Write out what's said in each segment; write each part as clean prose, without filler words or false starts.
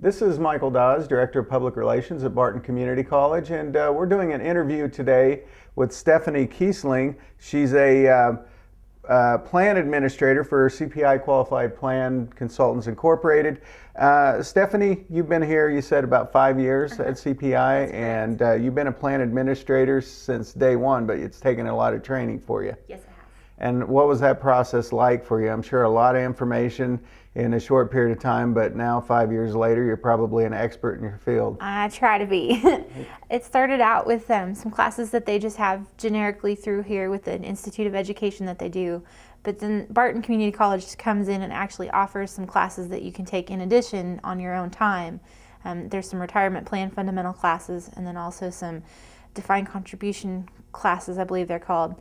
This is Michael Dawes, Director of Public Relations at Barton Community College, and we're doing an interview today with Stephanie Keasling. She's a plan administrator for CPI Qualified Plan Consultants Incorporated. Stephanie, you've been here, you said, about 5 years at CPI, and you've been a plan administrator since day one, but it's taken a lot of training for you. Yes, it has. And what was that process like for you? I'm sure a lot of information in a short period of time, but now 5 years later, you're probably an expert in your field. I try to be. It started out with some classes that they just have generically through here with an Institute of Education that they do. But then Barton Community College comes in and actually offers some classes that you can take in addition on your own time. There's some retirement plan fundamental classes, and then also some defined contribution classes, I believe they're called.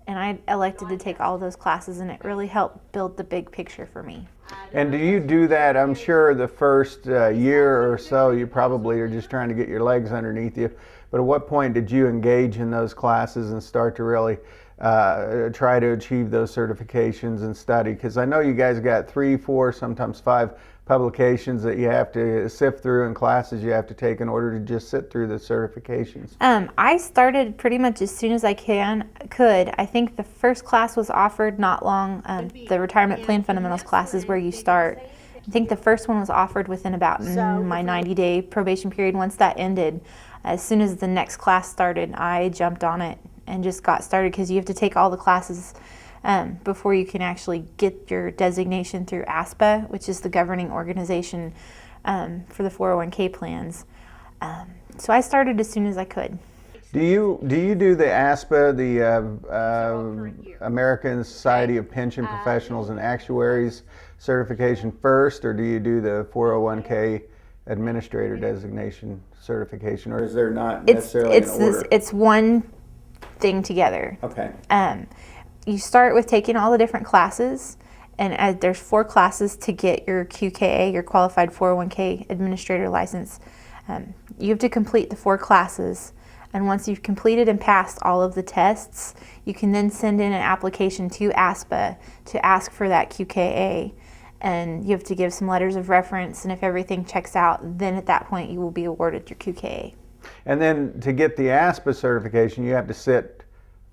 And I elected to take all of those classes, and it really helped build the big picture for me. And do you do that? I'm sure the first year or so you probably are just trying to get your legs underneath you, but at what point did you engage in those classes and start to really try to achieve those certifications and study? Because I know you guys got 3, 4, sometimes 5 publications that you have to sift through and classes you have to take in order to just sit through the certifications. I started pretty much as soon as I could. I think the first class was offered not long, the retirement plan fundamentals class is where you start. I think the first one was offered within about my 90-day probation period. Once that ended, as soon as the next class started, I jumped on it and just got started, because you have to take all the classes before you can actually get your designation through ASPA, which is the governing organization for the 401k plans. So I started as soon as I could. Do you do the ASPA, the American Society of Pension Professionals and Actuaries certification first, or do you do the 401k administrator designation certification, or is there not necessarily an order? It's one thing together. Okay. You start with taking all the different classes, and there's 4 classes to get your QKA, your Qualified 401k Administrator license. You have to complete the 4 classes, and once you've completed and passed all of the tests, you can then send in an application to ASPA to ask for that QKA, and you have to give some letters of reference, and if everything checks out, then at that point you will be awarded your QKA. And then to get the ASPA certification, you have to sit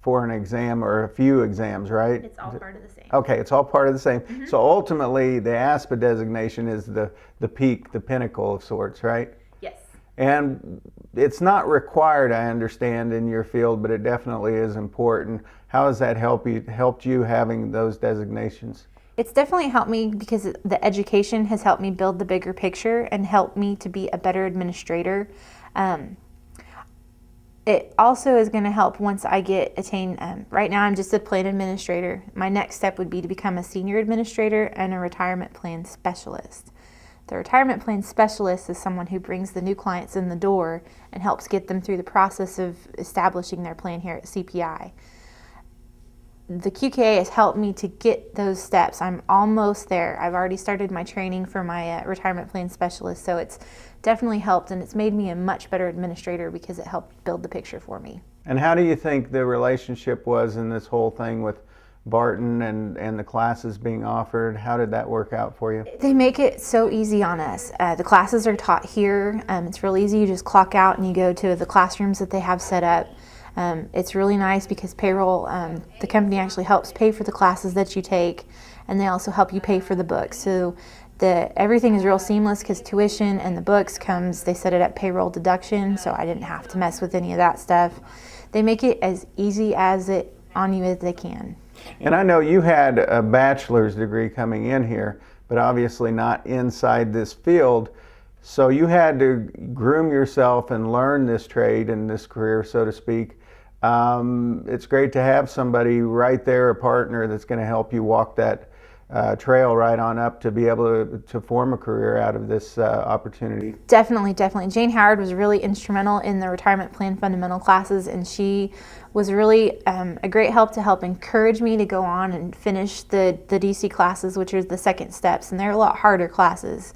for an exam or a few exams, right? It's all part of the same. Okay, it's all part of the same. Mm-hmm. So ultimately, the ASPA designation is the peak, the pinnacle of sorts, right? Yes. And it's not required, I understand, in your field, but it definitely is important. How has that helped you having those designations? It's definitely helped me, because the education has helped me build the bigger picture and helped me to be a better administrator. It also is going to help once I attain, right now I'm just a plan administrator. My next step would be to become a senior administrator and a retirement plan specialist. The retirement plan specialist is someone who brings the new clients in the door and helps get them through the process of establishing their plan here at CPI. The QKA has helped me to get those steps. I'm almost there. I've already started my training for my retirement plan specialist, so it's definitely helped, and it's made me a much better administrator because it helped build the picture for me. And how do you think the relationship was in this whole thing with Barton and the classes being offered? How did that work out for you? They make it so easy on us. The classes are taught here. It's real easy. You just clock out and you go to the classrooms that they have set up. It's really nice because payroll, the company actually helps pay for the classes that you take, and they also help you pay for the books. So everything is real seamless, because tuition and the books they set it at payroll deduction, so I didn't have to mess with any of that stuff. They make it as easy on you as they can. And I know you had a bachelor's degree coming in here, but obviously not inside this field. So you had to groom yourself and learn this trade and this career, so to speak. It's great to have somebody right there, a partner that's going to help you walk that trail right on up to be able to form a career out of this opportunity. Definitely. Jane Howard was really instrumental in the retirement plan fundamental classes, and she was really a great help to help encourage me to go on and finish the DC classes, which are the second steps, and they're a lot harder classes.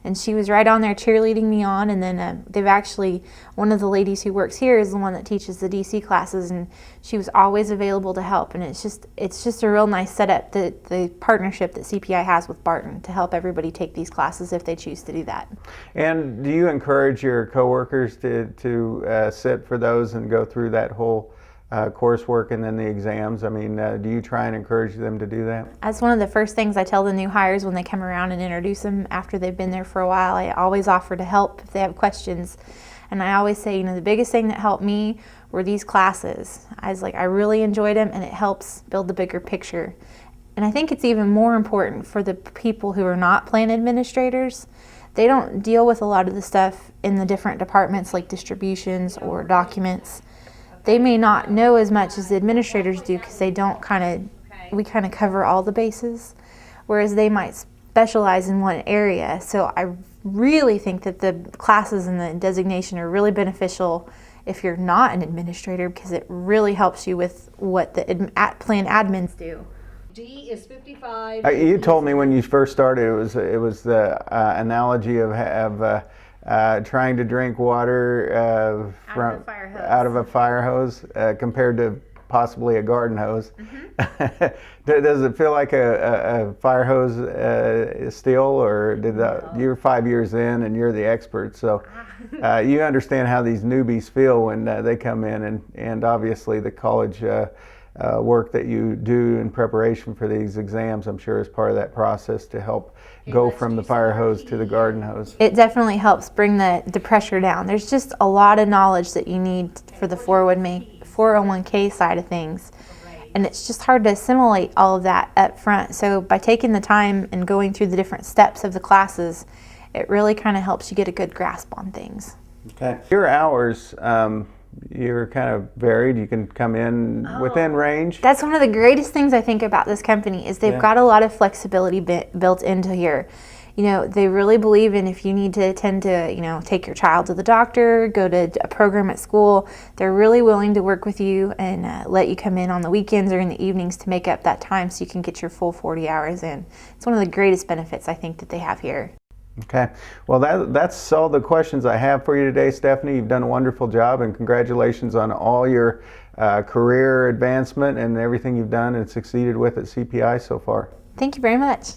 And she was right on there cheerleading me on. And then they've actually, one of the ladies who works here is the one that teaches the DC classes, and she was always available to help. And it's just a real nice setup, the partnership that CPI has with Barton to help everybody take these classes if they choose to do that. And do you encourage your coworkers to sit for those and go through that whole coursework and then the exams? I mean, do you try and encourage them to do that? That's one of the first things I tell the new hires when they come around and introduce them after they've been there for a while. I always offer to help if they have questions. And I always say, the biggest thing that helped me were these classes. I really enjoyed them, and it helps build the bigger picture. And I think it's even more important for the people who are not plan administrators. They don't deal with a lot of the stuff in the different departments like distributions or documents. They may not know as much as the administrators do because we kind of cover all the bases, whereas they might specialize in one area. So I really think that the classes and the designation are really beneficial if you're not an administrator, because it really helps you with what the plan admins do. D is 55. You told me when you first started it was the analogy of trying to drink water out of a fire hose compared to possibly a garden hose. Does it feel like a fire hose still, or you're 5 years in and you're the expert, so you understand how these newbies feel when they come in, and obviously the college work that you do in preparation for these exams, I'm sure, is part of that process to help go from the fire hose to the garden hose. It definitely helps bring the pressure down. There's just a lot of knowledge that you need for the 401k side of things, and it's just hard to assimilate all of that up front. So by taking the time and going through the different steps of the classes, it really kind of helps you get a good grasp on things. Okay. Your hours, you're kind of varied. You can come in within range. That's one of the greatest things I think about this company is they've got a lot of flexibility built into here. They really believe in, if you need to attend to, take your child to the doctor, go to a program at school, they're really willing to work with you and let you come in on the weekends or in the evenings to make up that time so you can get your full 40 hours in. It's one of the greatest benefits I think that they have here. Okay. Well, that's all the questions I have for you today, Stephanie. You've done a wonderful job, and congratulations on all your career advancement and everything you've done and succeeded with at CPI so far. Thank you very much.